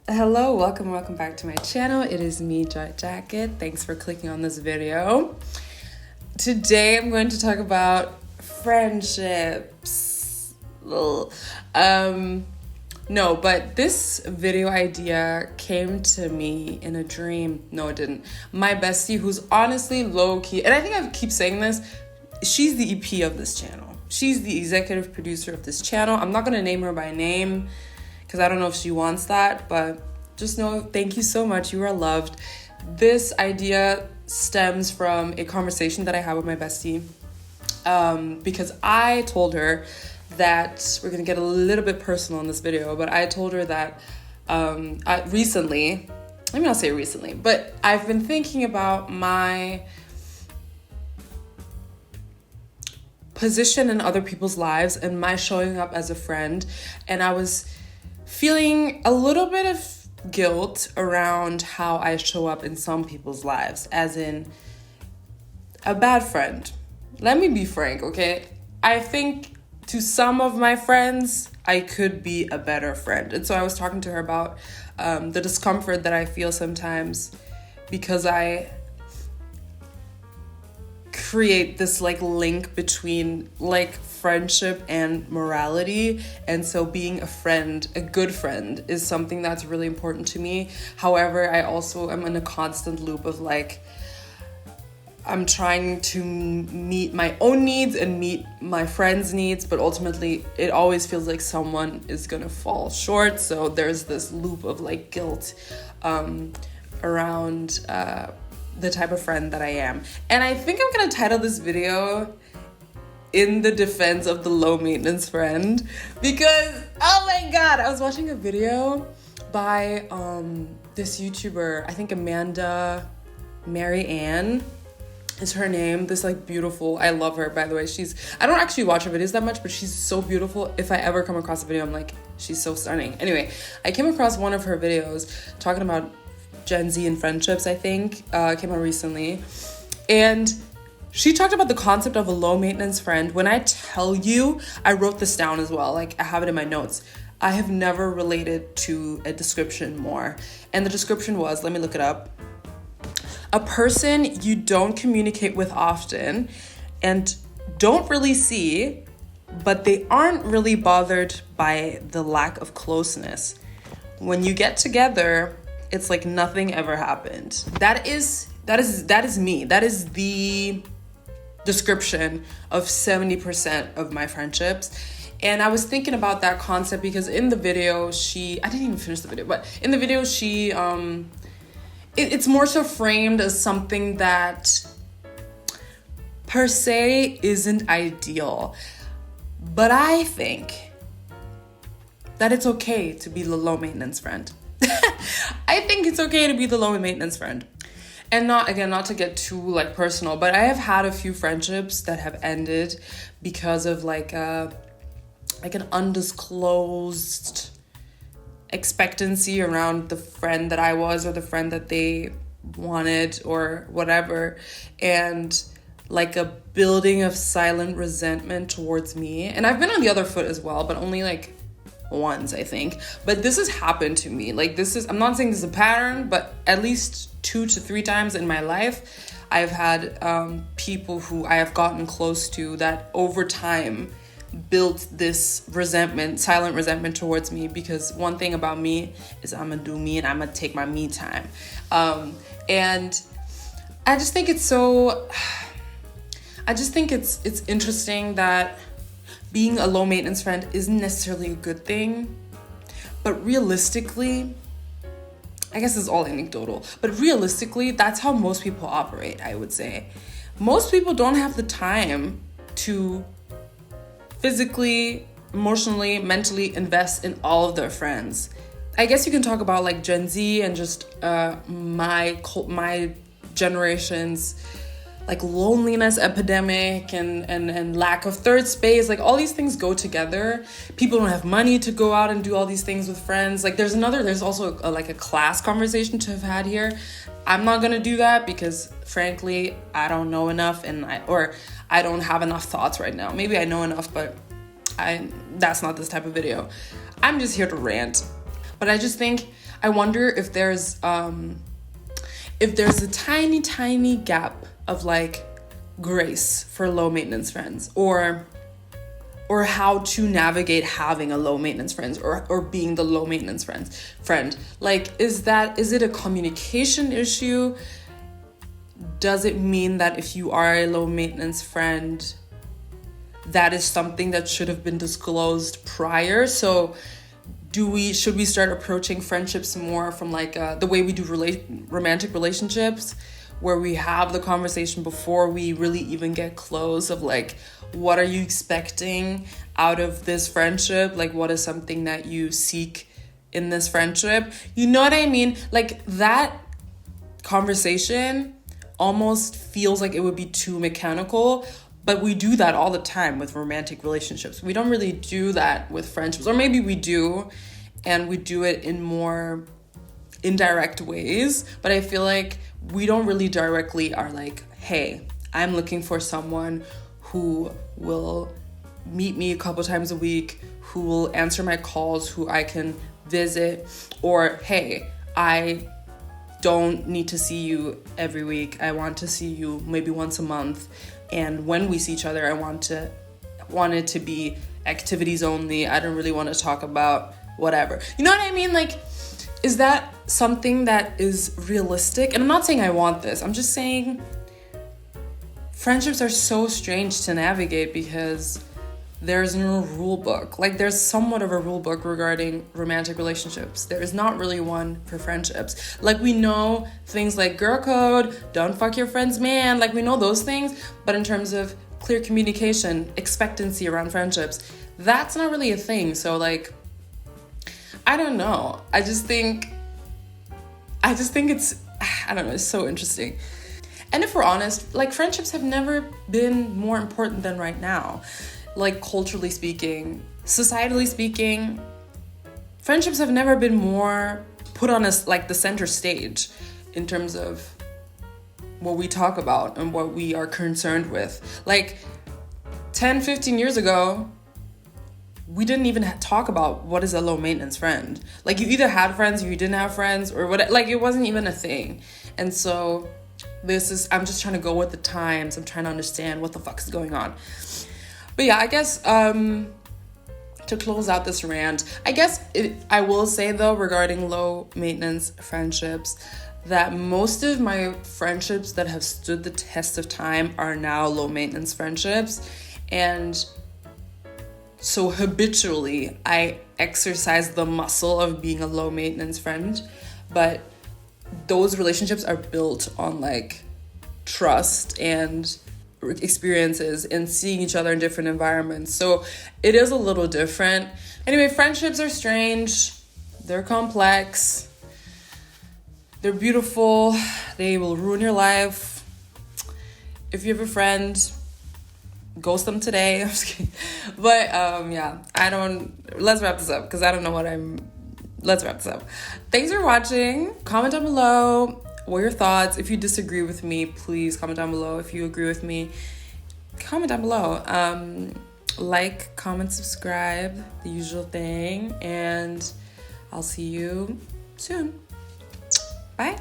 Hello, welcome back to my channel. It is me, Jet Jacket. Thanks for clicking on this video. Today I'm going to talk about friendships. No, but this video idea came to me in a dream. No, it didn't. My bestie, who's honestly low-key, and I think I keep saying this, she's the EP of this channel. She's the executive producer of this channel. I'm not going to name her by name because I don't know if she wants that, but just know, thank you so much. You are loved. This idea stems from a conversation that I had with my bestie because I told her that we're going to get a little bit personal in this video, but I told her that recently, let me not say recently, but I've been thinking about my position in other people's lives and my showing up as a friend, and I was feeling a little bit of guilt around how I show up in some people's lives, as in a bad friend. Let me be frank, okay? I think to some of my friends, I could be a better friend. And so I was talking to her about the discomfort that I feel sometimes because I create this link between friendship and morality, and so being a friend, a good friend, is something that's really important to me. However, I also am in a constant loop of I'm trying to meet my own needs and meet my friends' needs, but ultimately it always feels like someone is gonna fall short. So there's this loop of guilt around the type of friend that I am. And I think I'm gonna title this video in the defense of the low maintenance friend, because oh my god, I was watching a video by this YouTuber, I think Amanda Mary Ann is her name, this beautiful, I love her, by the way. I don't actually watch her videos that much, but she's so beautiful. If I ever come across a video, I'm like, she's so stunning. Anyway, I came across one of her videos talking about Gen Z and friendships, I think. Came out recently. And she talked about the concept of a low maintenance friend. When I tell you, I wrote this down as well. I have it in my notes. I have never related to a description more. And the description was, let me look it up. A person you don't communicate with often and don't really see, but they aren't really bothered by the lack of closeness. When you get together, it's like nothing ever happened. That is me. That is the description of 70% of my friendships. And I was thinking about that concept because in the video, I didn't even finish the video, but in the video, it's more so framed as something that per se isn't ideal. But I think that it's okay to be the low maintenance friend. I think it's okay to be the low maintenance friend. And not to get too personal, but I have had a few friendships that have ended because of an undisclosed expectancy around the friend that I was or the friend that they wanted or whatever, and a building of silent resentment towards me. And I've been on the other foot as well, but only once, I think. But this has happened to me. I'm not saying this is a pattern, but at least 2 to 3 times in my life, I've had people who I have gotten close to that over time built this resentment, silent resentment towards me, because one thing about me is I'm gonna do me and I'm gonna take my me time. And I just think it's interesting that being a low maintenance friend isn't necessarily a good thing, but realistically, I guess it's all anecdotal, but realistically, that's how most people operate, I would say. Most people don't have the time to physically, emotionally, mentally invest in all of their friends. I guess you can talk about Gen Z and just my generation's loneliness epidemic and lack of third space. All these things go together. People don't have money to go out and do all these things with friends. There's also a class conversation to have had here. I'm not gonna do that because frankly, I don't know enough I don't have enough thoughts right now. Maybe I know enough, but that's not this type of video. I'm just here to rant. But I I wonder if there's a tiny gap of like grace for low maintenance friends, or how to navigate having a low maintenance friend, or being the low maintenance friend. Like, is it a communication issue? Does it mean that if you are a low maintenance friend, that is something that should have been disclosed prior? So should we start approaching friendships more from like the way we do romantic relationships, where we have the conversation before we really even get close, of like, what are you expecting out of this friendship? Like, what is something that you seek in this friendship? You know what I mean? Like, that conversation almost feels like it would be too mechanical, but we do that all the time with romantic relationships. We don't really do that with friendships, or maybe we do, and we do it in more indirect ways. But I feel like we don't really directly are like, hey, I'm looking for someone who will meet me a couple times a week, who will answer my calls, who I can visit, or hey, I don't need to see you every week. I want to see you maybe once a month. And when we see each other, I want it to be activities only. I don't really want to talk about whatever. You know what I mean? Like, is that something that is realistic? And I'm not saying I want this. I'm just saying friendships are so strange to navigate because there's no rule book. Like, there's somewhat of a rule book regarding romantic relationships. There is not really one for friendships. Like, we know things like girl code, don't fuck your friend's man. Like, we know those things. But in terms of clear communication, expectancy around friendships, that's not really a thing. So, like, I don't know. I just think it's, I don't know, it's so interesting. And if we're honest, like, friendships have never been more important than right now. Like, culturally speaking, societally speaking, friendships have never been more put on us, like, the center stage in terms of what we talk about and what we are concerned with. Like, 10, 15 years ago, we didn't even talk about what is a low maintenance friend. Like, you either had friends or you didn't have friends, or what. Like, it wasn't even a thing. And so I'm just trying to go with the times. I'm trying to understand what the fuck is going on. But yeah, I guess to close out this rant, I will say though, regarding low maintenance friendships, that most of my friendships that have stood the test of time are now low maintenance friendships. And so habitually, I exercise the muscle of being a low maintenance friend, but those relationships are built on like trust and experiences and seeing each other in different environments. So it is a little different. Anyway, friendships are strange. They're complex. They're beautiful. They will ruin your life. If you have a friend, ghost them today. I'm just kidding. But yeah, let's wrap this up because I don't know let's wrap this up. Thanks for watching. Comment down below what are your thoughts. If you disagree with me, please comment down below. If you agree with me, comment down below. Like, comment, subscribe, the usual thing. And I'll see you soon. Bye.